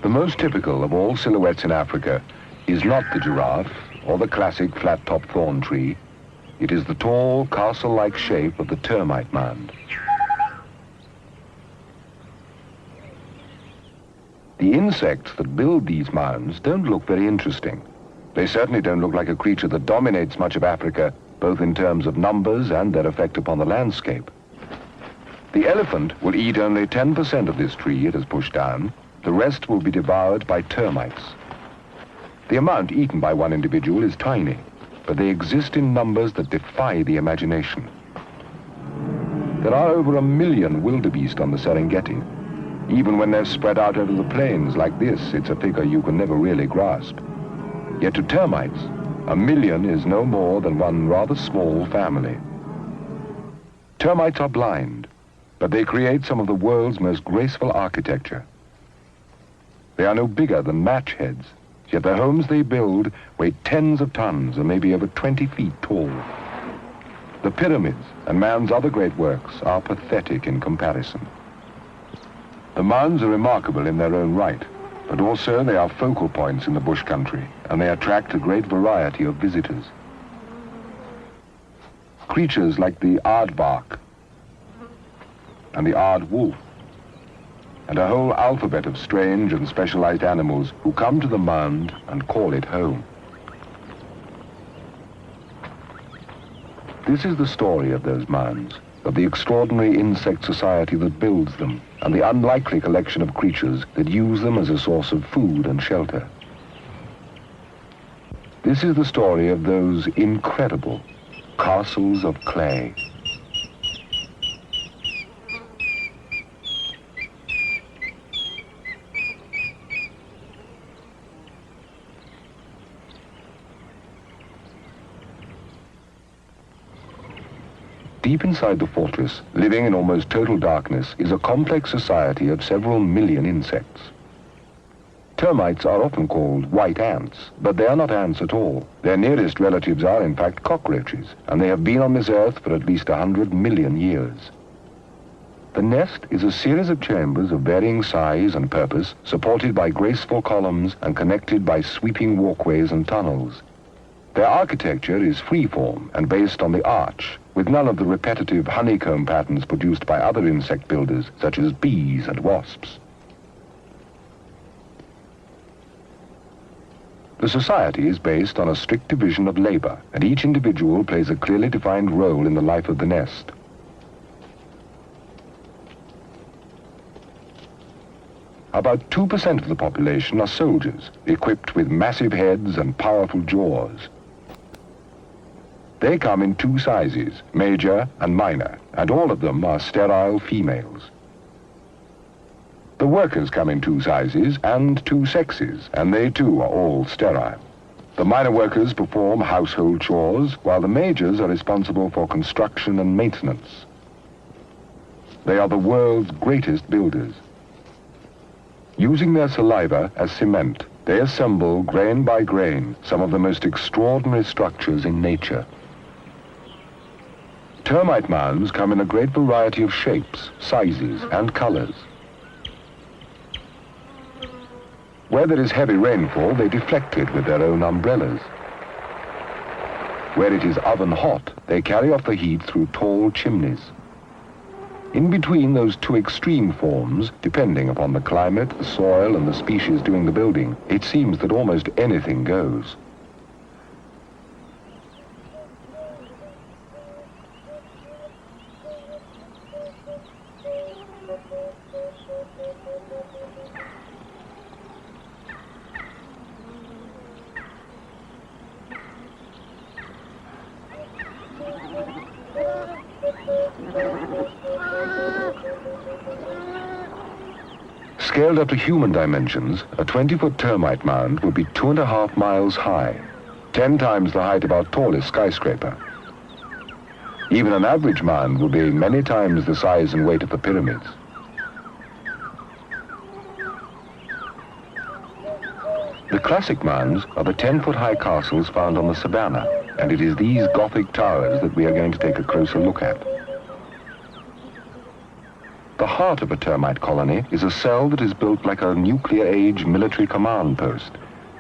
The most typical of all silhouettes in Africa is not the giraffe or the classic flat-top thorn tree. It is the tall, castle-like shape of the termite mound. The insects that build these mounds don't look very interesting. They certainly don't look like a creature that dominates much of Africa, both in terms of numbers and their effect upon the landscape. The elephant will eat only 10% of this tree it has pushed down. The rest will be devoured by termites. The amount eaten by one individual is tiny, but they exist in numbers that defy the imagination. There are over 1 million wildebeest on the Serengeti. Even when they're spread out over the plains like this, it's a figure you can never really grasp. Yet to termites, 1 million is no more than one rather small family. Termites are blind, but they create some of the world's most graceful architecture. They are no bigger than match heads, yet the homes they build weigh tens of tons and may be over 20 feet tall. The pyramids and man's other great works are pathetic in comparison. The mounds are remarkable in their own right, but also they are focal points in the bush country, and they attract a great variety of visitors. Creatures like the aardvark and the aardwolf, and a whole alphabet of strange and specialized animals who come to the mound and call it home. This is the story of those mounds, of the extraordinary insect society that builds them, and the unlikely collection of creatures that use them as a source of food and shelter. This is the story of those incredible castles of clay. Deep inside the fortress, living in almost total darkness, is a complex society of several million insects. Termites are often called white ants, but they are not ants at all. Their nearest relatives are, in fact, cockroaches, and they have been on this earth for at least 100 million years. The nest is a series of chambers of varying size and purpose, supported by graceful columns and connected by sweeping walkways and tunnels. Their architecture is free-form and based on the arch, with none of the repetitive honeycomb patterns produced by other insect builders, such as bees and wasps. The society is based on a strict division of labor, and each individual plays a clearly defined role in the life of the nest. About 2% of the population are soldiers, equipped with massive heads and powerful jaws. They come in 2 sizes, major and minor, and all of them are sterile females. The workers come in 2 sizes and 2 sexes, and they too are all sterile. The minor workers perform household chores, while the majors are responsible for construction and maintenance. They are the world's greatest builders. Using their saliva as cement, they assemble, grain by grain, some of the most extraordinary structures in nature. Termite mounds come in a great variety of shapes, sizes, and colors. Where there is heavy rainfall, they deflect it with their own umbrellas. Where it is oven hot, they carry off the heat through tall chimneys. In between those 2 extreme forms, depending upon the climate, the soil, and the species doing the building, it seems that almost anything goes. Scaled up to human dimensions, a 20-foot termite mound would be 2.5 miles high, 10 times the height of our tallest skyscraper. Even an average mound would be many times the size and weight of the pyramids. The classic mounds are the 10-foot-high castles found on the savannah, and it is these Gothic towers that we are going to take a closer look at. The heart of a termite colony is a cell that is built like a nuclear-age military command post.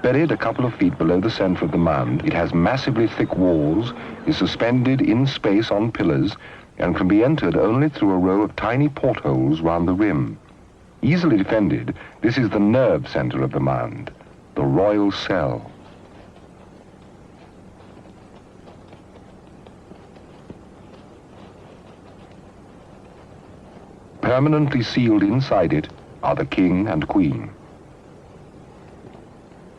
Buried a couple of feet below the center of the mound, it has massively thick walls, is suspended in space on pillars, and can be entered only through a row of tiny portholes round the rim. Easily defended, this is the nerve center of the mound, the royal cell. Permanently sealed inside it are the king and queen.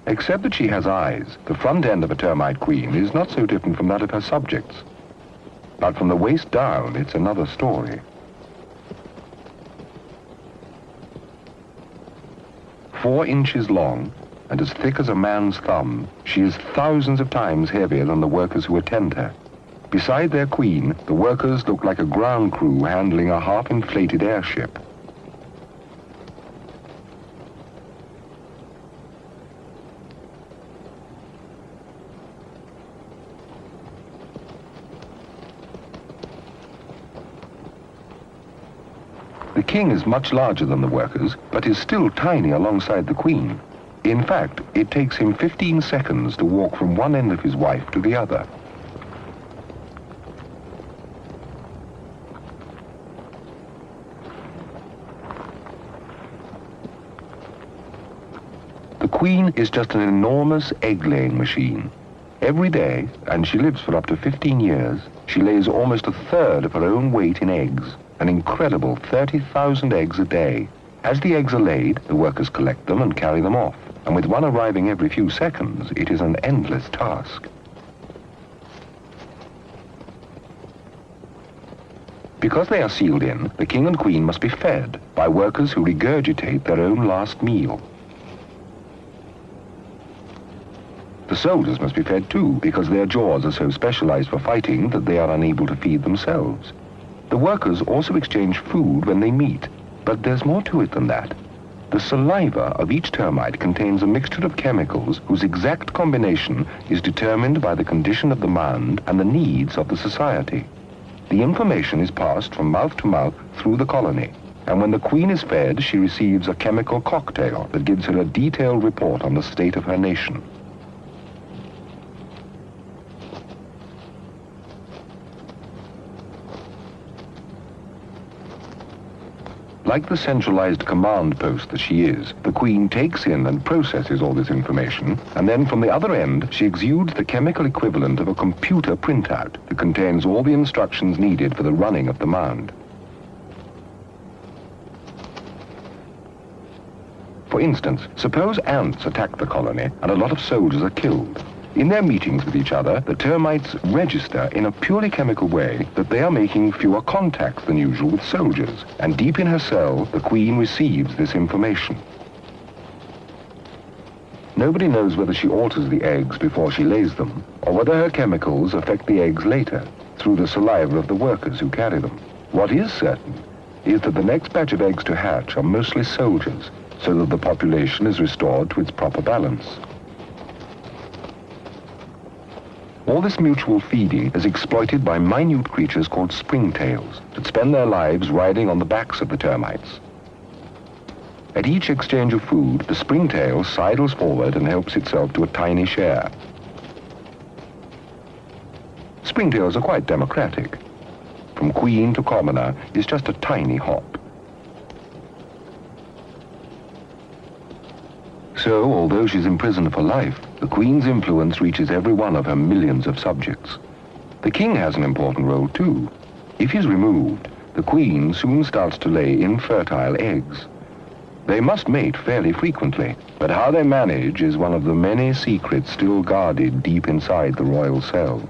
Except that she has eyes, the front end of a termite queen is not so different from that of her subjects. But from the waist down, it's another story. 4 inches long and as thick as a man's thumb, she is thousands of times heavier than the workers who attend her. Beside their queen, the workers look like a ground crew handling a half-inflated airship. The king is much larger than the workers, but is still tiny alongside the queen. In fact, it takes him 15 seconds to walk from one end of his wife to the other. The queen is just an enormous egg-laying machine. Every day, and she lives for up to 15 years, she lays almost a third of her own weight in eggs, an incredible 30,000 eggs a day. As the eggs are laid, the workers collect them and carry them off, and with one arriving every few seconds, it is an endless task. Because they are sealed in, the king and queen must be fed by workers who regurgitate their own last meal. The soldiers must be fed too, because their jaws are so specialized for fighting that they are unable to feed themselves. The workers also exchange food when they meet, but there's more to it than that. The saliva of each termite contains a mixture of chemicals whose exact combination is determined by the condition of the mound and the needs of the society. The information is passed from mouth to mouth through the colony, and when the queen is fed, she receives a chemical cocktail that gives her a detailed report on the state of her nation. Like the centralized command post that she is, the queen takes in and processes all this information, and then from the other end, she exudes the chemical equivalent of a computer printout that contains all the instructions needed for the running of the mound. For instance, suppose ants attack the colony and a lot of soldiers are killed. In their meetings with each other, the termites register in a purely chemical way that they are making fewer contacts than usual with soldiers, and deep in her cell, the queen receives this information. Nobody knows whether she alters the eggs before she lays them, or whether her chemicals affect the eggs later, through the saliva of the workers who carry them. What is certain is that the next batch of eggs to hatch are mostly soldiers, so that the population is restored to its proper balance. All this mutual feeding is exploited by minute creatures called springtails that spend their lives riding on the backs of the termites. At each exchange of food, the springtail sidles forward and helps itself to a tiny share. Springtails are quite democratic. From queen to commoner is just a tiny hop. So, although she's imprisoned for life, the queen's influence reaches every one of her millions of subjects. The king has an important role too. If he's removed, the queen soon starts to lay infertile eggs. They must mate fairly frequently, but how they manage is one of the many secrets still guarded deep inside the royal cell.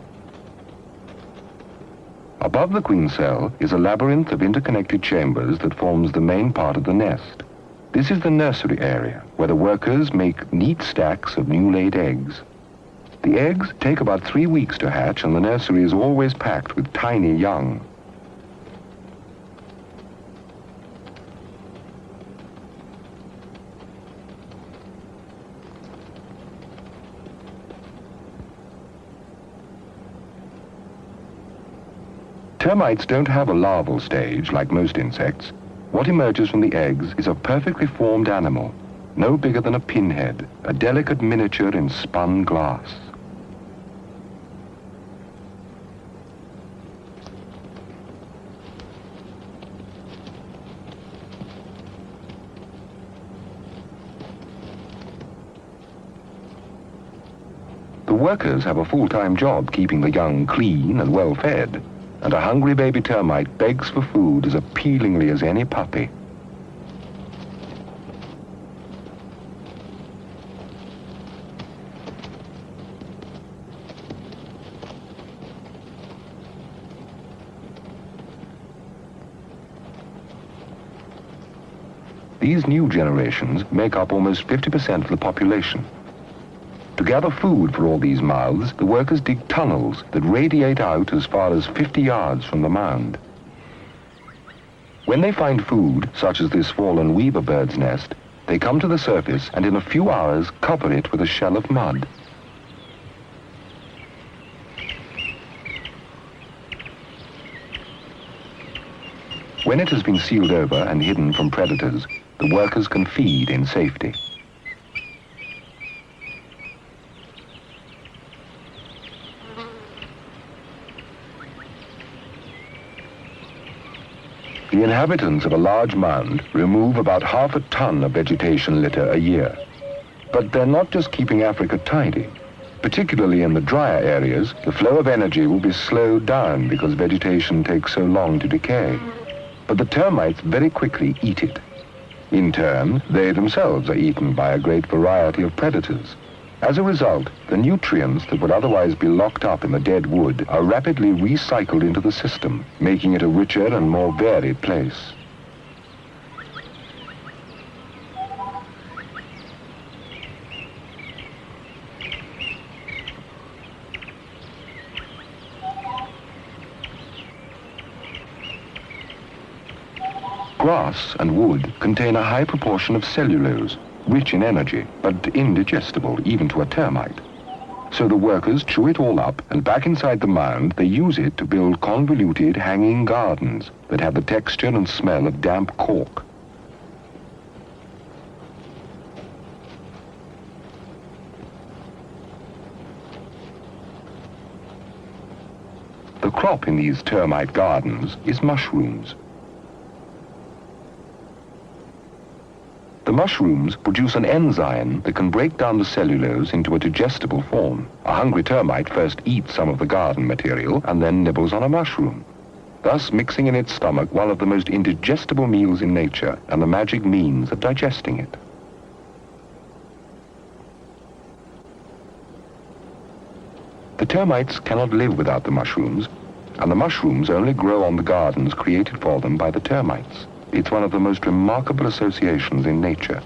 Above the queen's cell is a labyrinth of interconnected chambers that forms the main part of the nest. This is the nursery area, where the workers make neat stacks of new-laid eggs. The eggs take about 3 weeks to hatch, and the nursery is always packed with tiny young. Termites don't have a larval stage like most insects. What emerges from the eggs is a perfectly formed animal, no bigger than a pinhead, a delicate miniature in spun glass. The workers have a full-time job keeping the young clean and well-fed, and a hungry baby termite begs for food as appealingly as any puppy. These new generations make up almost 50% of the population. To gather food for all these mouths, the workers dig tunnels that radiate out as far as 50 yards from the mound. When they find food, such as this fallen weaver bird's nest, they come to the surface and in a few hours cover it with a shell of mud. When it has been sealed over and hidden from predators, the workers can feed in safety. The inhabitants of a large mound remove about half a ton of vegetation litter a year. But they're not just keeping Africa tidy. Particularly in the drier areas, the flow of energy will be slowed down because vegetation takes so long to decay. But the termites very quickly eat it. In turn, they themselves are eaten by a great variety of predators. As a result, the nutrients that would otherwise be locked up in the dead wood are rapidly recycled into the system, making it a richer and more varied place. Grass and wood contain a high proportion of cellulose, rich in energy, but indigestible even to a termite. So the workers chew it all up, and back inside the mound, they use it to build convoluted hanging gardens that have the texture and smell of damp cork. The crop in these termite gardens is mushrooms. The mushrooms produce an enzyme that can break down the cellulose into a digestible form. A hungry termite first eats some of the garden material and then nibbles on a mushroom, thus mixing in its stomach one of the most indigestible meals in nature and the magic means of digesting it. The termites cannot live without the mushrooms, and the mushrooms only grow on the gardens created for them by the termites. It's one of the most remarkable associations in nature.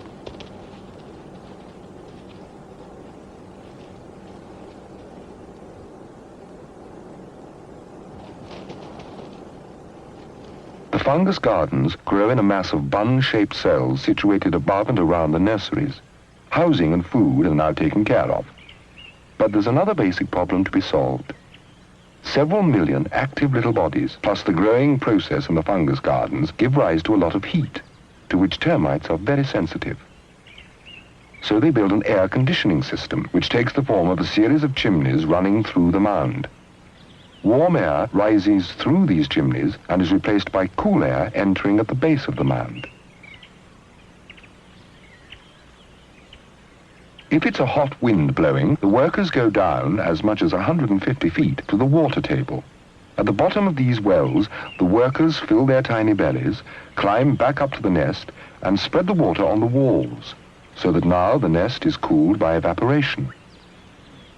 The fungus gardens grow in a mass of bun-shaped cells situated above and around the nurseries. Housing and food are now taken care of. But there's another basic problem to be solved. Several million active little bodies, plus the growing process in the fungus gardens, give rise to a lot of heat, to which termites are very sensitive. So they build an air conditioning system, which takes the form of a series of chimneys running through the mound. Warm air rises through these chimneys and is replaced by cool air entering at the base of the mound. If it's a hot wind blowing, the workers go down as much as 150 feet to the water table. At the bottom of these wells, the workers fill their tiny bellies, climb back up to the nest, and spread the water on the walls, so that now the nest is cooled by evaporation.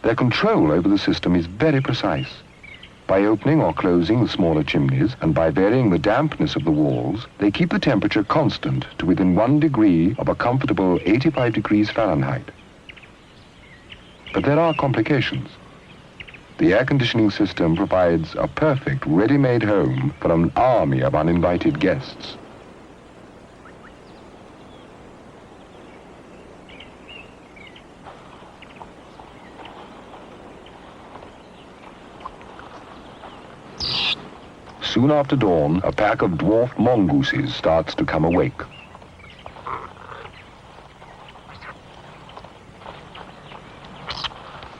Their control over the system is very precise. By opening or closing the smaller chimneys and by varying the dampness of the walls, they keep the temperature constant to within 1 degree of a comfortable 85 degrees Fahrenheit. But there are complications. The air conditioning system provides a perfect, ready-made home for an army of uninvited guests. soon after dawn, a pack of dwarf mongooses starts to come awake.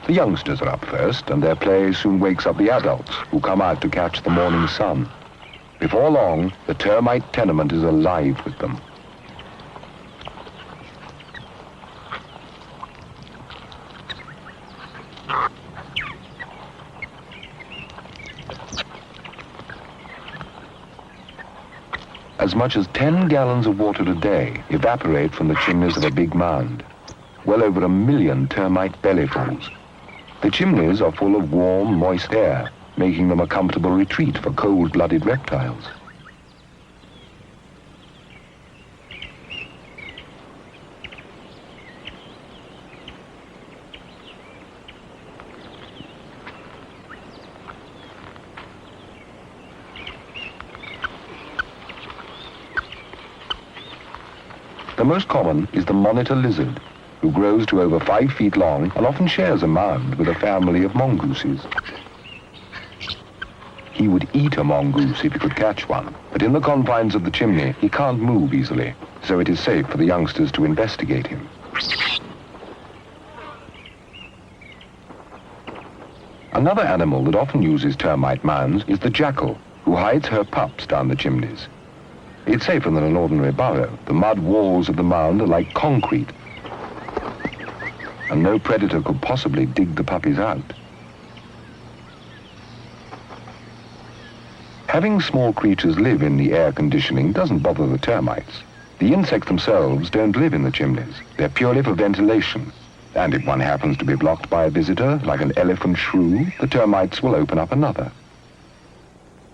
The youngsters are up first, and their play soon wakes up the adults, who come out to catch the morning sun. Before long, the termite tenement is alive with them. As much as 10 gallons of water a day evaporate from the chimneys of a big mound. Well over 1 million termite bellyfuls. The chimneys are full of warm, moist air, making them a comfortable retreat for cold-blooded reptiles. The most common is the monitor lizard, who grows to over 5 feet long and often shares a mound with a family of mongooses. He would eat a mongoose if he could catch one, but in the confines of the chimney, he can't move easily, so it is safe for the youngsters to investigate him. Another animal that often uses termite mounds is the jackal, who hides her pups down the chimneys. It's safer than an ordinary burrow. The mud walls of the mound are like concrete, and no predator could possibly dig the puppies out. Having small creatures live in the air conditioning doesn't bother the termites. The insects themselves don't live in the chimneys. They're purely for ventilation. And if one happens to be blocked by a visitor, like an elephant shrew, the termites will open up another.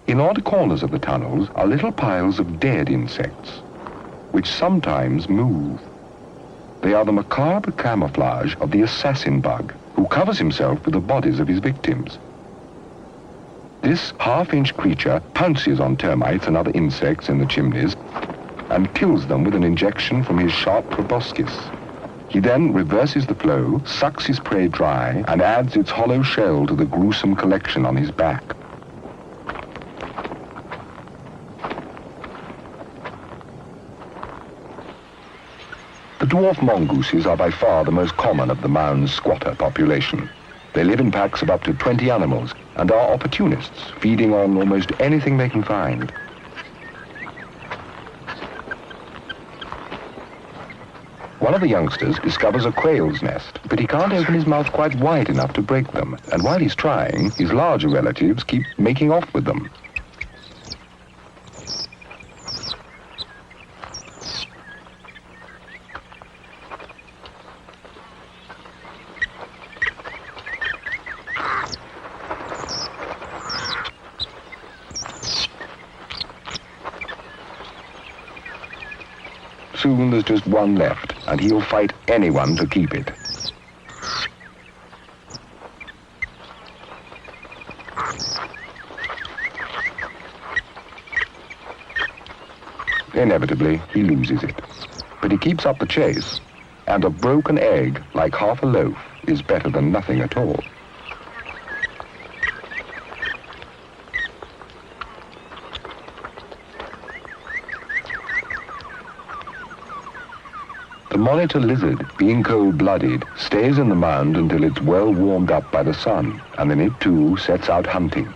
In odd corners of the tunnels are little piles of dead insects, which sometimes move. They are the macabre camouflage of the assassin bug, who covers himself with the bodies of his victims. This half-inch creature pounces on termites and other insects in the chimneys and kills them with an injection from his sharp proboscis. He then reverses the flow, sucks his prey dry, and adds its hollow shell to the gruesome collection on his back. The dwarf mongooses are by far the most common of the mound's squatter population. They live in packs of up to 20 animals and are opportunists, feeding on almost anything they can find. One of the youngsters discovers a quail's nest, but he can't open his mouth quite wide enough to break them, and while he's trying, his larger relatives keep making off with them. Soon there's just one left, and he'll fight anyone to keep it. Inevitably, he loses it. But he keeps up the chase, and a broken egg, like half a loaf, is better than nothing at all. The monitor lizard, being cold-blooded, stays in the mound until it's well warmed up by the sun, and then it too sets out hunting.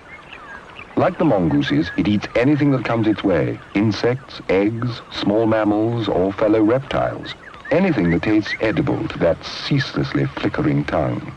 Like the mongooses, it eats anything that comes its way: insects, eggs, small mammals, or fellow reptiles. Anything that tastes edible to that ceaselessly flickering tongue.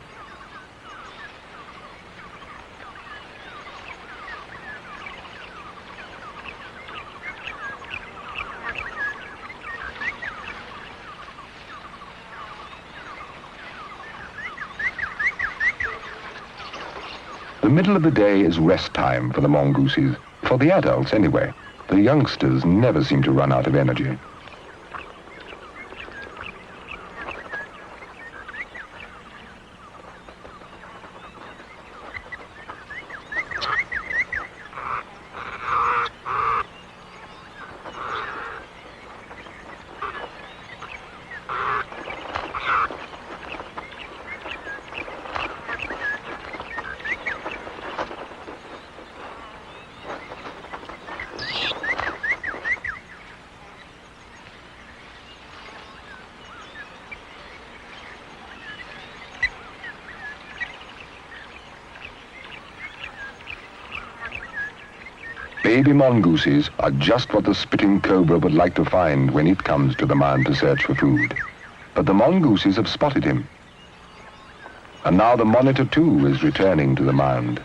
The middle of the day is rest time for the mongooses, for the adults anyway. The youngsters never seem to run out of energy. baby mongooses are just what the spitting cobra would like to find when it comes to the mound to search for food. But the mongooses have spotted him. And now the monitor too is returning to the mound.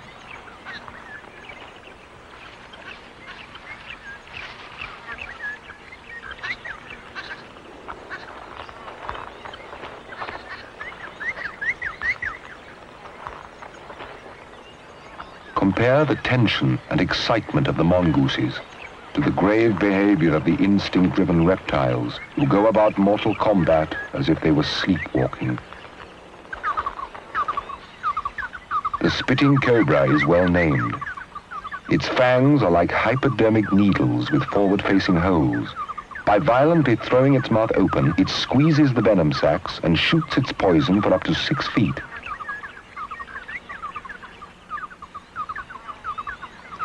Compare the tension and excitement of the mongooses to the grave behavior of the instinct-driven reptiles who go about mortal combat as if they were sleepwalking. The spitting cobra is well named. Its fangs are like hypodermic needles with forward-facing holes. By violently throwing its mouth open, it squeezes the venom sacs and shoots its poison for up to 6 feet.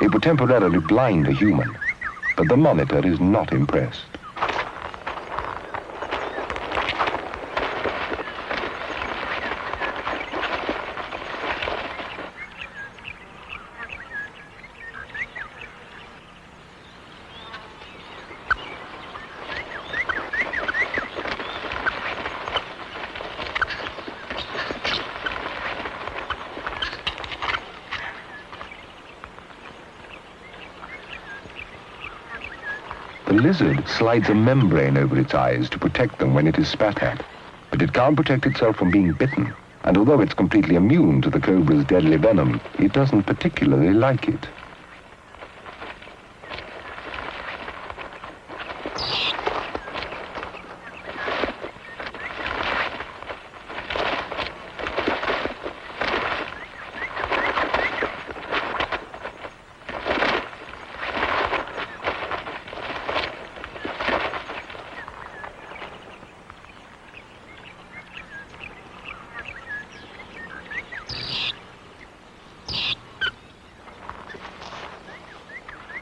It would temporarily blind a human, but the monitor is not impressed. The lizard slides a membrane over its eyes to protect them when it is spat at, but it can't protect itself from being bitten, and although it's completely immune to the cobra's deadly venom, it doesn't particularly like it.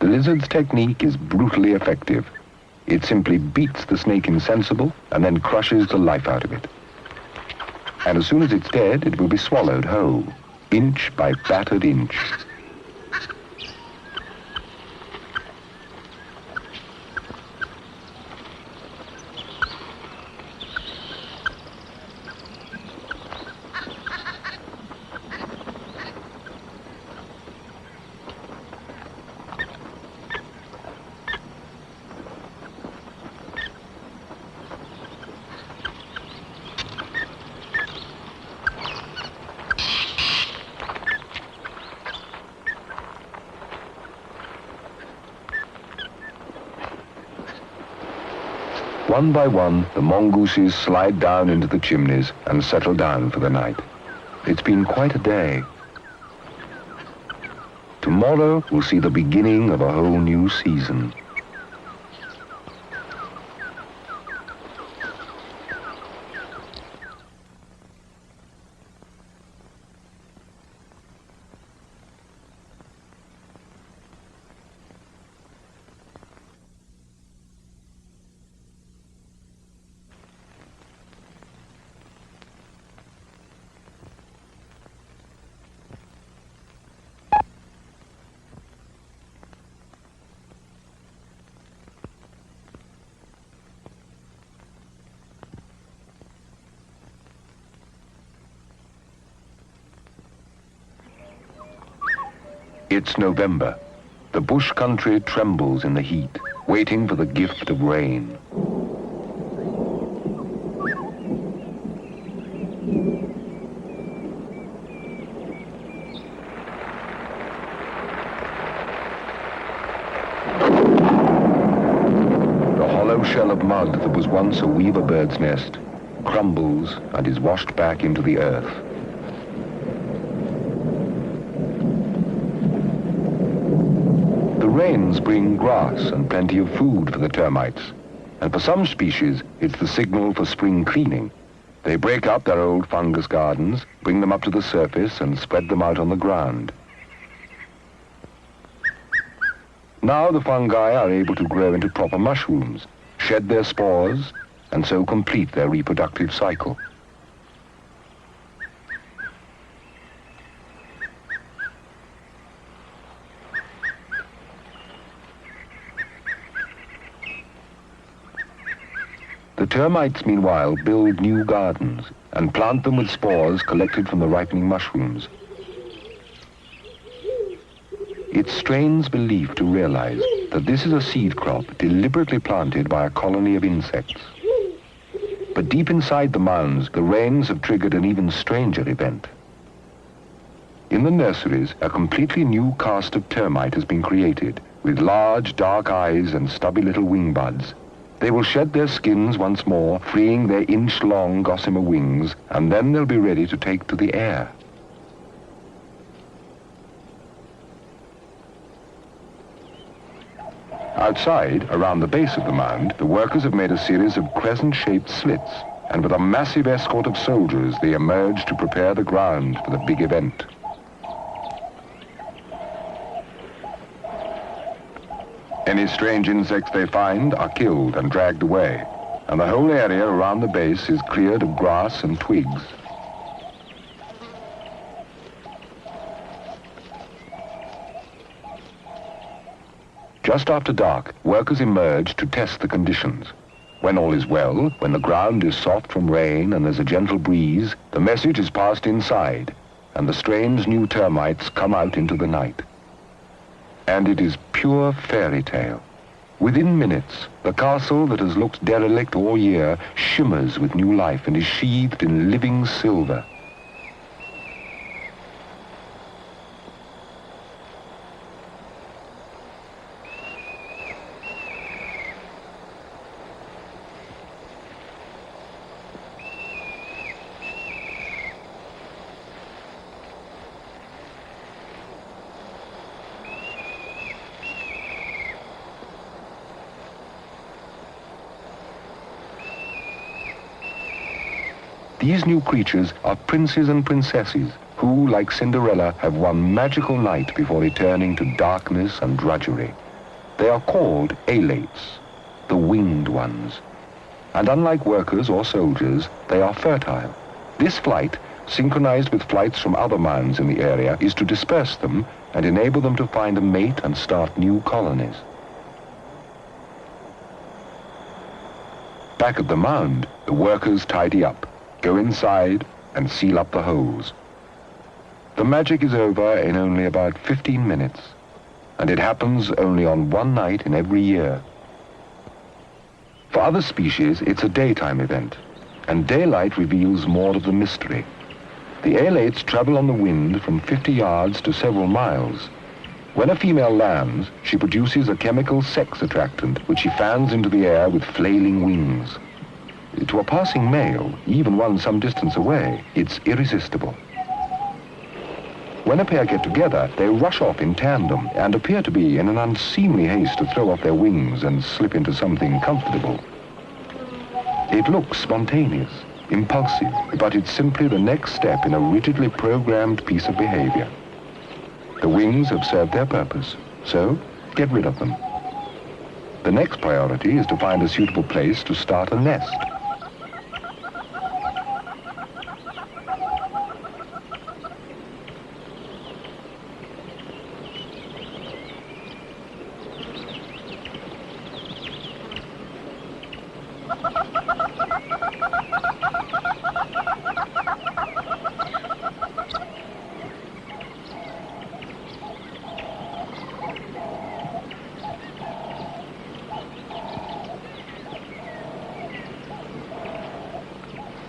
The lizard's technique is brutally effective. It simply beats the snake insensible and then crushes the life out of it. And as soon as it's dead, it will be swallowed whole, inch by battered inch. One by one, the mongooses slide down into the chimneys and settle down for the night. It's been quite a day. Tomorrow will see the beginning of a whole new season. It's November. The bush country trembles in the heat, waiting for the gift of rain. The hollow shell of mud that was once a weaver bird's nest crumbles and is washed back into the earth. The rains bring grass and plenty of food for the termites, and for some species it's the signal for spring cleaning. They break up their old fungus gardens, bring them up to the surface and spread them out on the ground. Now the fungi are able to grow into proper mushrooms, shed their spores, and so complete their reproductive cycle. termites, meanwhile, build new gardens and plant them with spores collected from the ripening mushrooms. It strains belief to realize that this is a seed crop deliberately planted by a colony of insects. But deep inside the mounds, the rains have triggered an even stranger event. In the nurseries, a completely new caste of termite has been created, with large, dark eyes and stubby little wing buds. They will shed their skins once more, freeing their inch-long gossamer wings, and then they'll be ready to take to the air. Outside, around the base of the mound, the workers have made a series of crescent-shaped slits, and with a massive escort of soldiers, they emerge to prepare the ground for the big event. Any strange insects they find are killed and dragged away, and the whole area around the base is cleared of grass and twigs. Just after dark, workers emerge to test the conditions. When all is well, when the ground is soft from rain and there's a gentle breeze, the message is passed inside, and the strange new termites come out into the night. And it is pure fairy tale. Within minutes, the castle that has looked derelict all year shimmers with new life and is sheathed in living silver. These new creatures are princes and princesses who, like Cinderella, have one magical night before returning to darkness and drudgery. They are called alates, the winged ones. And unlike workers or soldiers, they are fertile. This flight, synchronized with flights from other mounds in the area, is to disperse them and enable them to find a mate and start new colonies. Back at the mound, the workers tidy up, go inside, and seal up the holes. The magic is over in only about 15 minutes, and it happens only on one night in every year. For other species, it's a daytime event, and daylight reveals more of the mystery. The alates travel on the wind from 50 yards to several miles. When a female lands, she produces a chemical sex attractant, which she fans into the air with flailing wings. To a passing male, even one some distance away, it's irresistible. When a pair get together, they rush off in tandem and appear to be in an unseemly haste to throw off their wings and slip into something comfortable. It looks spontaneous, impulsive, but it's simply the next step in a rigidly programmed piece of behavior. The wings have served their purpose, so get rid of them. The next priority is to find a suitable place to start a nest.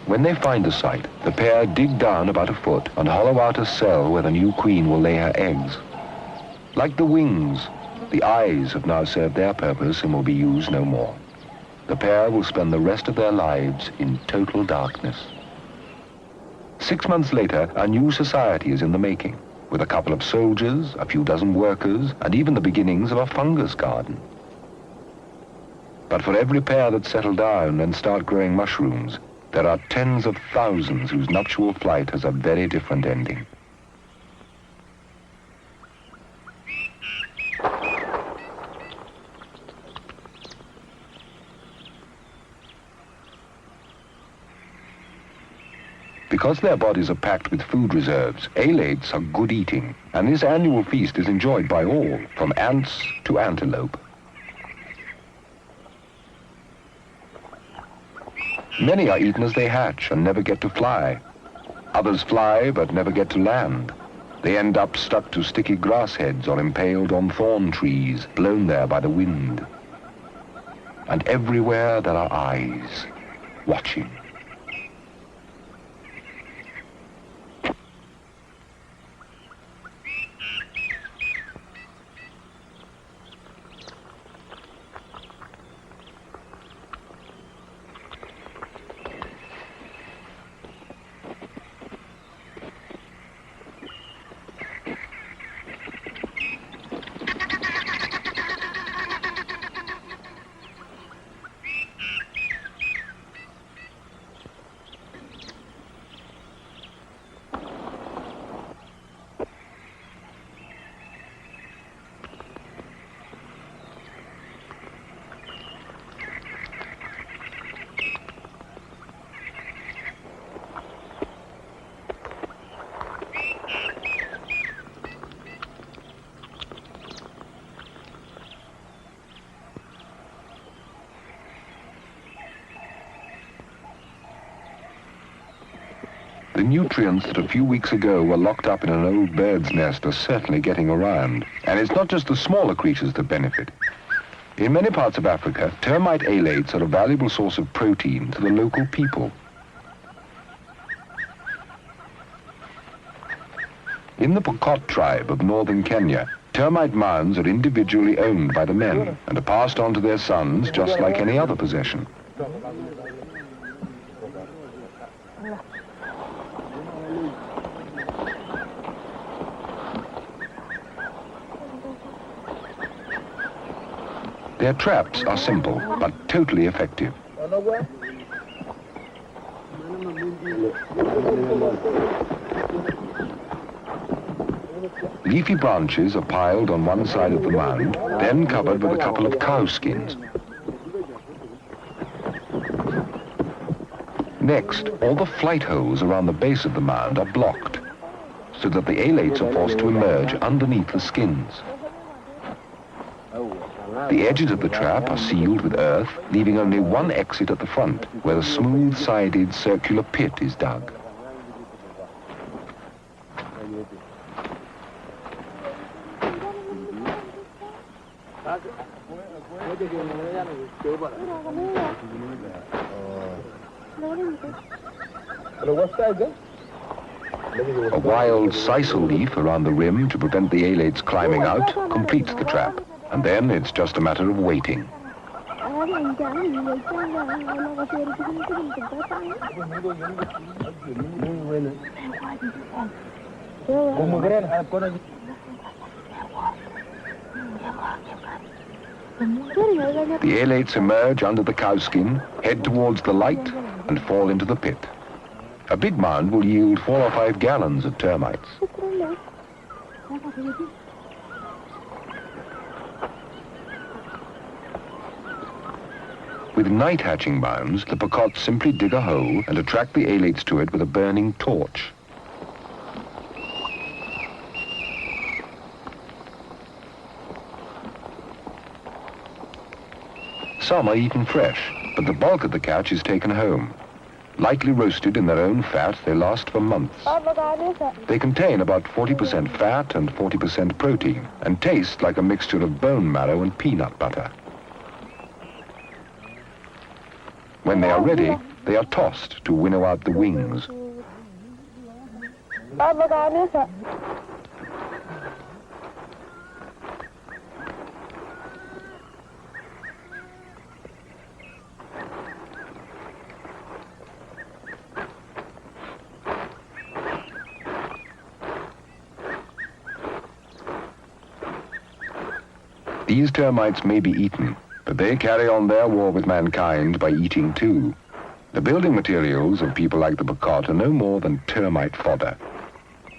When they find the site, the pair dig down about a foot and hollow out a cell where the new queen will lay her eggs. Like the wings, the eyes have now served their purpose and will be used no more. The pair will spend the rest of their lives in total darkness. 6 months later, a new society is in the making, with a couple of soldiers, a few dozen workers, and even the beginnings of a fungus garden. But for every pair that settle down and start growing mushrooms, there are tens of thousands whose nuptial flight has a very different ending. Because their bodies are packed with food reserves, alates are good eating, and this annual feast is enjoyed by all, from ants to antelope. Many are eaten as they hatch and never get to fly. Others fly but never get to land. They end up stuck to sticky grass heads or impaled on thorn trees, blown there by the wind. And everywhere there are eyes, watching. The nutrients that a few weeks ago were locked up in an old bird's nest are certainly getting around. And it's not just the smaller creatures that benefit. In many parts of Africa, termite alates are a valuable source of protein to the local people. In the Pokot tribe of northern Kenya, termite mounds are individually owned by the men and are passed on to their sons just like any other possession. Their traps are simple, but totally effective. Leafy branches are piled on one side of the mound, then covered with a couple of cow skins. Next, all the flight holes around the base of the mound are blocked, so that the alates are forced to emerge underneath the skins. The edges of the trap are sealed with earth, leaving only one exit at the front, where a smooth-sided circular pit is dug. A wild sisal leaf around the rim to prevent the alates climbing out completes the trap. And then it's just a matter of waiting. The alates emerge under the cowskin, head towards the light, and fall into the pit. A big mound will yield 4 or 5 gallons of termites. With night hatching mounds, the Pokots simply dig a hole and attract the alates to it with a burning torch. Some are eaten fresh, but the bulk of the catch is taken home. Lightly roasted in their own fat, they last for months. They contain about 40% fat and 40% protein, and taste like a mixture of bone marrow and peanut butter. When they are ready, they are tossed to winnow out the wings. These termites may be eaten, but they carry on their war with mankind by eating too. The building materials of people like the Pokot are no more than termite fodder.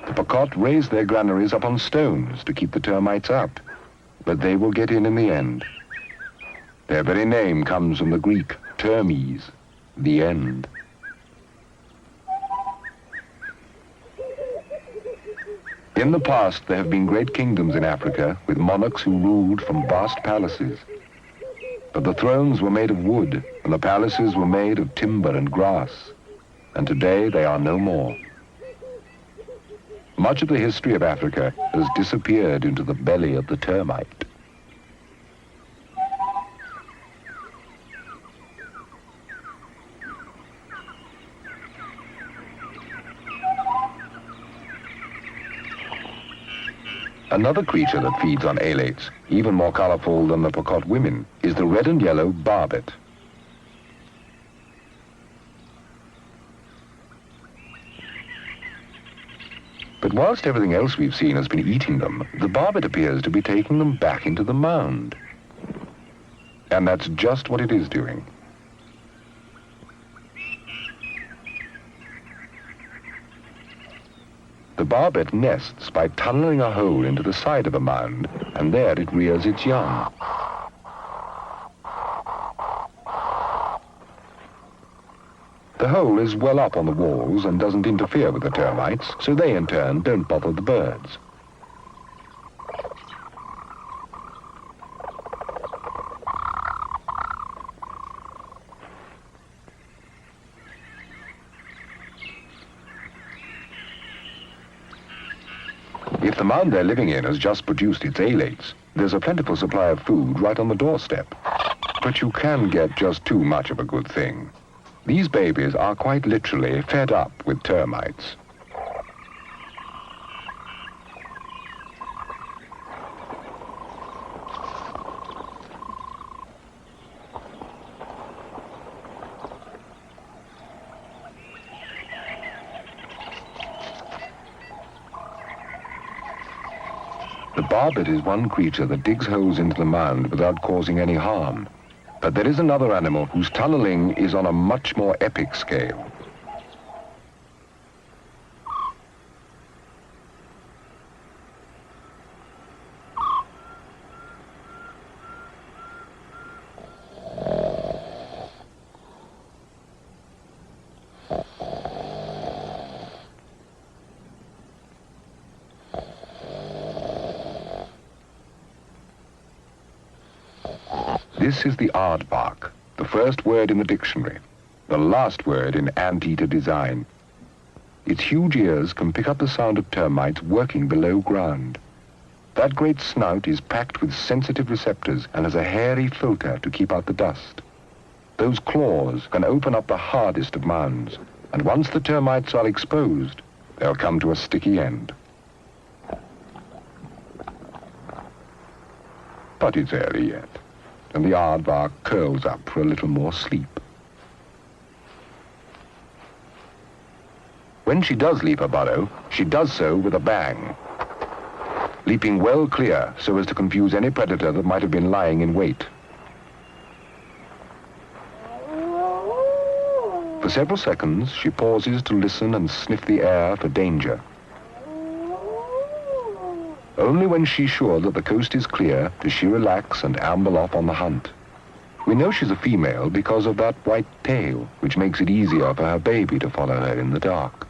The Pokot raise their granaries up on stones to keep the termites out, but they will get in the end. Their very name comes from the Greek termes, the end. In the past, there have been great kingdoms in Africa with monarchs who ruled from vast palaces. But the thrones were made of wood, and the palaces were made of timber and grass, and today they are no more. Much of the history of Africa has disappeared into the belly of the termite. Another creature that feeds on alates, even more colorful than the Pokot women, is the red and yellow barbet. But whilst everything else we've seen has been eating them, the barbet appears to be taking them back into the mound. And that's just what it is doing. The barbet nests by tunneling a hole into the side of a mound, and there it rears its young. The hole is well up on the walls and doesn't interfere with the termites, so they in turn don't bother the birds. If the mound they're living in has just produced its alates, there's a plentiful supply of food right on the doorstep. But you can get just too much of a good thing. These babies are quite literally fed up with termites. The barbet is one creature that digs holes into the mound without causing any harm. But there is another animal whose tunneling is on a much more epic scale. This is the aardvark, the first word in the dictionary, the last word in anteater design. Its huge ears can pick up the sound of termites working below ground. That great snout is packed with sensitive receptors and has a hairy filter to keep out the dust. Those claws can open up the hardest of mounds, and once the termites are exposed, they'll come to a sticky end. But it's early yet, and the aardvark curls up for a little more sleep. When she does leave her burrow, she does so with a bang, leaping well clear so as to confuse any predator that might have been lying in wait. For several seconds, she pauses to listen and sniff the air for danger. Only when she's sure that the coast is clear does she relax and amble off on the hunt. We know she's a female because of that white tail, which makes it easier for her baby to follow her in the dark.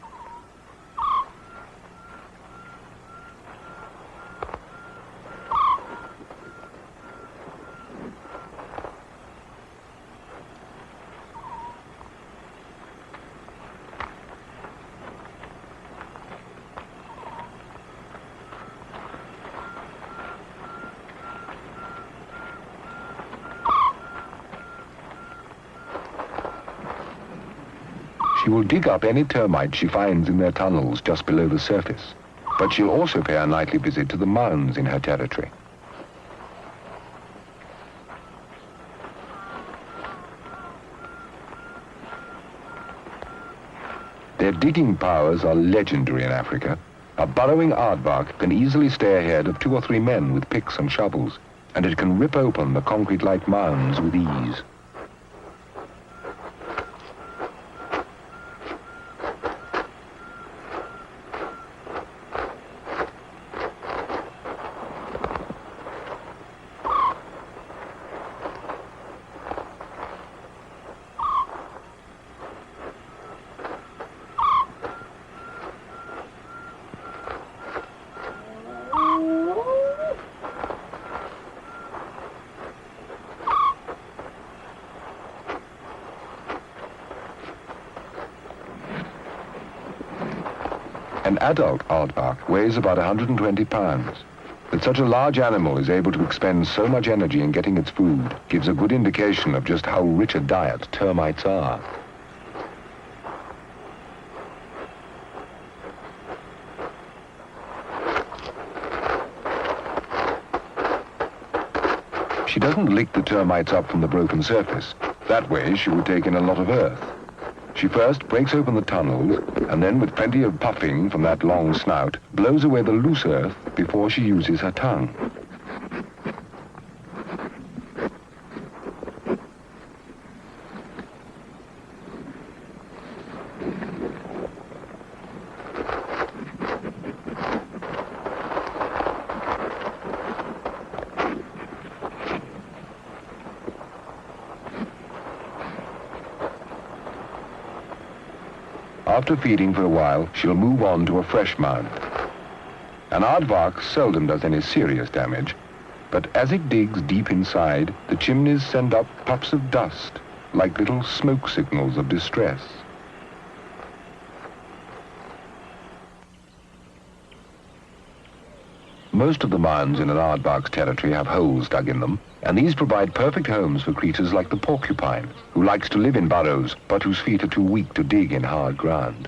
She will dig up any termites she finds in their tunnels just below the surface, but she'll also pay a nightly visit to the mounds in her territory. Their digging powers are legendary in Africa. A burrowing aardvark can easily stay ahead of 2 or 3 men with picks and shovels, and it can rip open the concrete-like mounds with ease. An adult aardvark weighs about 120 pounds. That such a large animal is able to expend so much energy in getting its food gives a good indication of just how rich a diet termites are. She doesn't lick the termites up from the broken surface. That way she would take in a lot of earth. She first breaks open the tunnels, and then with plenty of puffing from that long snout, blows away the loose earth before she uses her tongue. After feeding for a while, she'll move on to a fresh mound. An aardvark seldom does any serious damage, but as it digs deep inside, the chimneys send up puffs of dust, like little smoke signals of distress. Most of the mounds in an aardvark's territory have holes dug in them, and these provide perfect homes for creatures like the porcupine, who likes to live in burrows, but whose feet are too weak to dig in hard ground.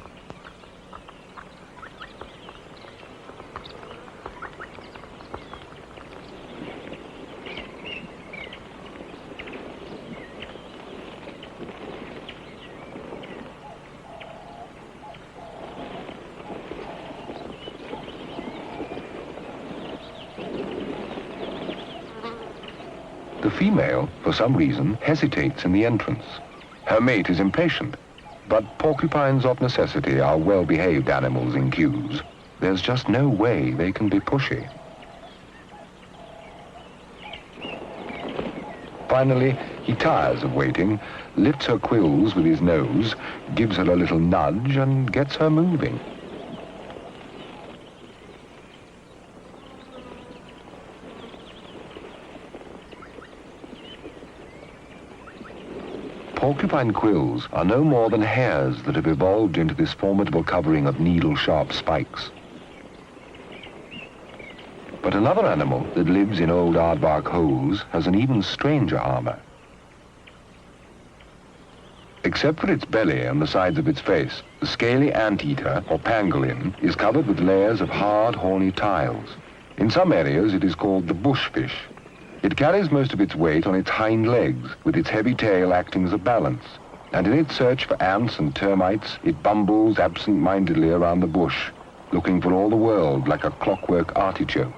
The female, for some reason, hesitates in the entrance. Her mate is impatient, but porcupines of necessity are well-behaved animals in queues. There's just no way they can be pushy. Finally, he tires of waiting, lifts her quills with his nose, gives her a little nudge, and gets her moving. Porcupine quills are no more than hairs that have evolved into this formidable covering of needle-sharp spikes. But another animal that lives in old aardvark holes has an even stranger armor. Except for its belly and the sides of its face, the scaly anteater, or pangolin, is covered with layers of hard, horny tiles. In some areas it is called the bushfish. It carries most of its weight on its hind legs, with its heavy tail acting as a balance. And in its search for ants and termites, it bumbles absent-mindedly around the bush, looking for all the world like a clockwork artichoke.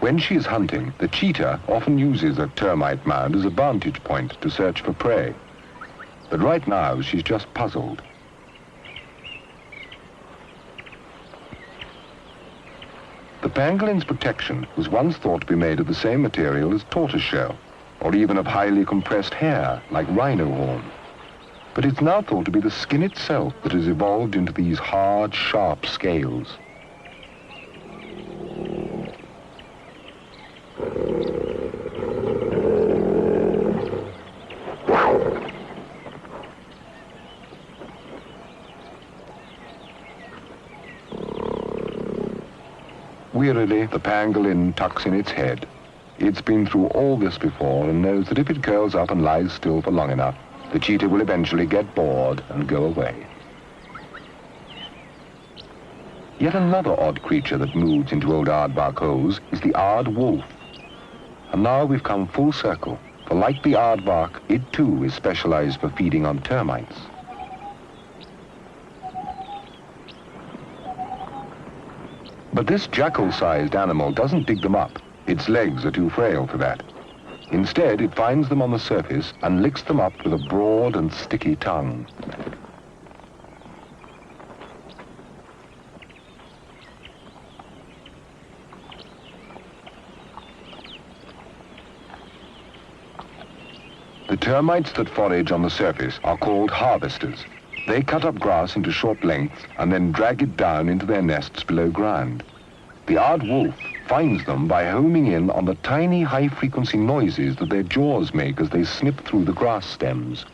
When she is hunting, the cheetah often uses a termite mound as a vantage point to search for prey. But right now, she's just puzzled. The pangolin's protection was once thought to be made of the same material as tortoiseshell, or even of highly compressed hair, like rhino horn. But it's now thought to be the skin itself that has evolved into these hard, sharp scales. Wearily, the pangolin tucks in its head. It's been through all this before and knows that if it curls up and lies still for long enough, the cheetah will eventually get bored and go away. Yet another odd creature that moves into old aardvark holes is the aardwolf. And now we've come full circle, for like the aardvark, it too is specialized for feeding on termites. But this jackal-sized animal doesn't dig them up. Its legs are too frail for that. Instead, it finds them on the surface and licks them up with a broad and sticky tongue. The termites that forage on the surface are called harvesters. They cut up grass into short lengths and then drag it down into their nests below ground. The aardwolf finds them by homing in on the tiny high-frequency noises that their jaws make as they snip through the grass stems.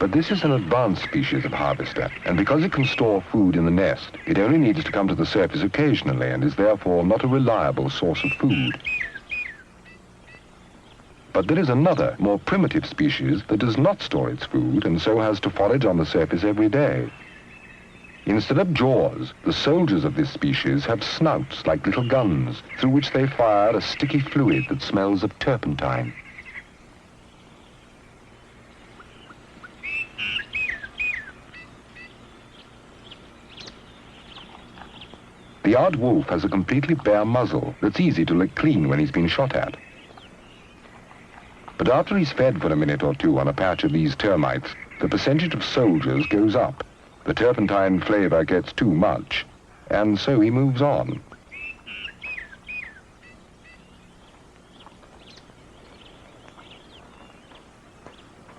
But this is an advanced species of harvester, and because it can store food in the nest, it only needs to come to the surface occasionally and is therefore not a reliable source of food. But there is another, more primitive species that does not store its food and so has to forage on the surface every day. Instead of jaws, the soldiers of this species have snouts like little guns through which they fire a sticky fluid that smells of turpentine. The aardwolf has a completely bare muzzle that's easy to lick clean when he's been shot at. But after he's fed for a minute or two on a patch of these termites, the percentage of soldiers goes up. The turpentine flavor gets too much, and so he moves on.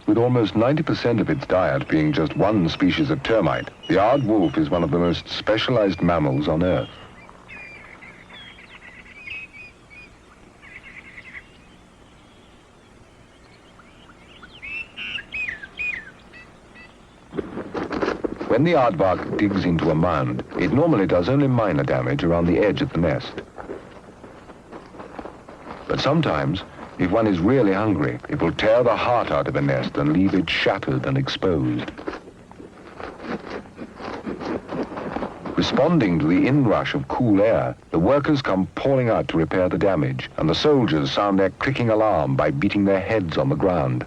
With almost 90% of its diet being just one species of termite, the aardwolf is one of the most specialized mammals on Earth. When the aardvark digs into a mound, it normally does only minor damage around the edge of the nest. But sometimes, if one is really hungry, it will tear the heart out of a nest and leave it shattered and exposed. Responding to the inrush of cool air, the workers come pouring out to repair the damage, and the soldiers sound their clicking alarm by beating their heads on the ground.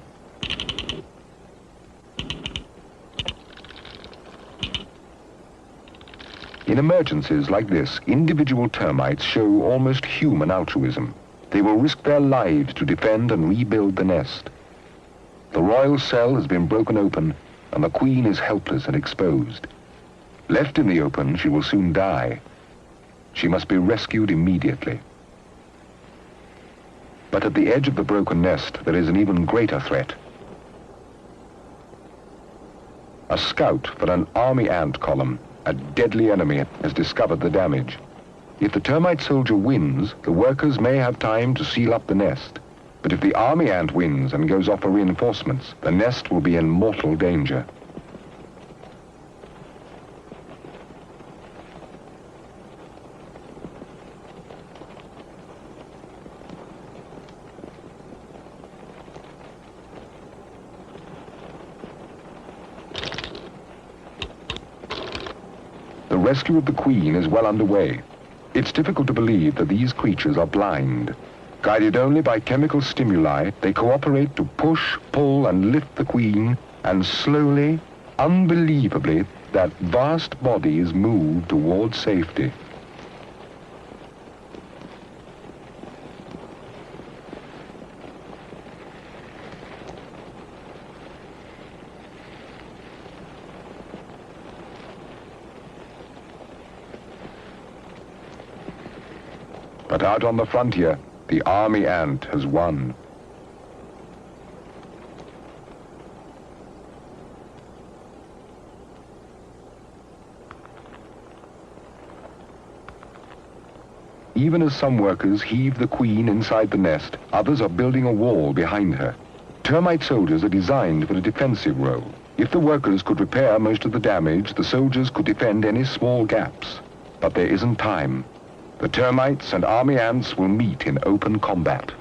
In emergencies like this, individual termites show almost human altruism. They will risk their lives to defend and rebuild the nest. The royal cell has been broken open, and the queen is helpless and exposed. Left in the open, she will soon die. She must be rescued immediately. But at the edge of the broken nest, there is an even greater threat. A scout for an army ant column, a deadly enemy, has discovered the damage. If the termite soldier wins, the workers may have time to seal up the nest. But if the army ant wins and goes off for reinforcements, the nest will be in mortal danger. The rescue of the queen is well underway. It's difficult to believe that these creatures are blind. Guided only by chemical stimuli, they cooperate to push, pull, and lift the queen, and slowly, unbelievably, that vast body is moved towards safety. But out on the frontier, the army ant has won. Even as some workers heave the queen inside the nest, others are building a wall behind her. Termite soldiers are designed for a defensive role. If the workers could repair most of the damage, the soldiers could defend any small gaps. But there isn't time. The termites and army ants will meet in open combat.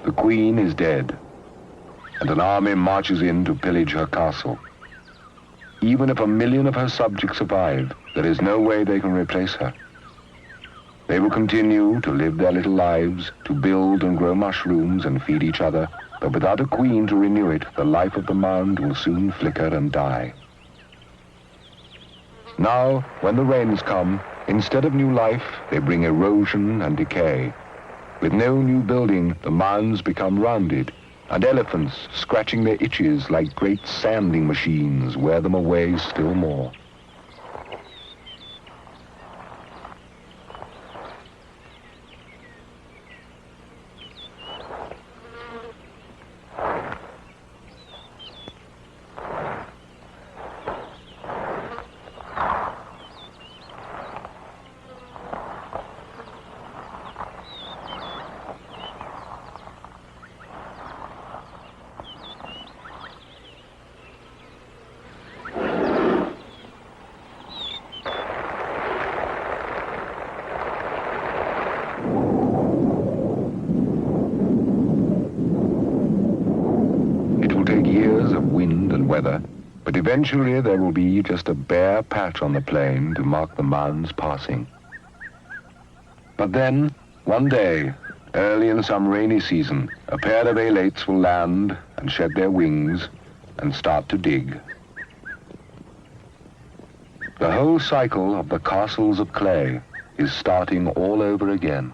The queen is dead, and an army marches in to pillage her castle. Even if 1 million of her subjects survive, there is no way they can replace her. They will continue to live their little lives, to build and grow mushrooms and feed each other, but without a queen to renew it, the life of the mound will soon flicker and die. Now, when the rains come, instead of new life, they bring erosion and decay. With no new building, the mounds become rounded, and elephants, scratching their itches like great sanding machines, wear them away still more. Years of wind and weather, but eventually there will be just a bare patch on the plain to mark the mound's passing. But then, one day, early in some rainy season, a pair of alates will land and shed their wings and start to dig. The whole cycle of the castles of clay is starting all over again.